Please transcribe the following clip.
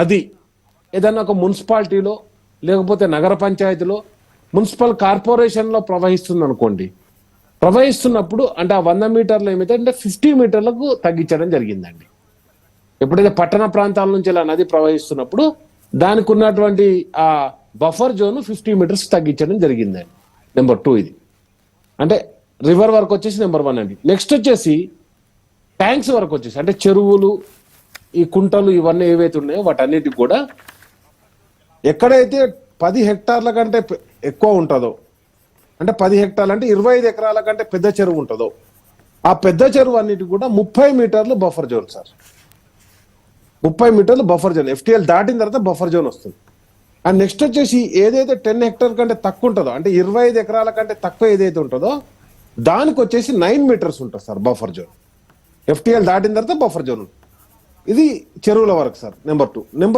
అది ఏదన్నా ఒక మున్సిపాలిటీలో లేకపోతే నగర పంచాయతీలో మున్సిపల్ కార్పొరేషన్లో ప్రవహిస్తుంది అనుకోండి, ప్రవహిస్తున్నప్పుడు అంటే ఆ 100 మీటర్లు ఏమైతే అంటే 50 మీటర్లకు తగ్గించడం జరిగిందండి. ఎప్పుడైతే పట్టణ ప్రాంతాల నుంచి ఇలా నది ప్రవహిస్తున్నప్పుడు దానికి ఉన్నటువంటి ఆ బఫర్ జోన్ 50 మీటర్స్ తగ్గించడం జరిగిందండి. నెంబర్ 2 ఇది. అంటే రివర్ వరకు వచ్చేసి నెంబర్ 1 అండి. నెక్స్ట్ వచ్చేసి ట్యాంక్స్ వరకు వచ్చేసి అంటే చెరువులు, ఈ కుంటలు ఇవన్నీ ఏవైతే ఉన్నాయో వాటన్నిటికి కూడా ఎక్కడైతే 10 హెక్టార్ల కంటే ఎక్కువ ఉంటుందో, అంటే 10 హెక్టార్లు అంటే 25 ఎకరాల కంటే పెద్ద చెరువు ఉంటుందో, ఆ పెద్ద చెరువు అన్నిటికి కూడా 30 మీటర్లు బఫర్ జోన్ సార్. 30 మీటర్లు బఫర్ జోన్. FTL దాటిన తర్వాత బఫర్ జోన్ వస్తుంది. అండ్ నెక్స్ట్ వచ్చేసి ఏదైతే 10 హెక్టార్ కంటే తక్కువ ఉంటుందో, అంటే 25 ఎకరాల కంటే తక్కువ ఏదైతే ఉంటుందో దానికి వచ్చేసి 9 మీటర్స్ ఉంటుంది సార్ బఫర్ జోన్. FTL దాటిన తర్వాత బఫర్ జోన్. ఇది చెరువుల వరకు సార్ నెంబర్ 2. నెంబర్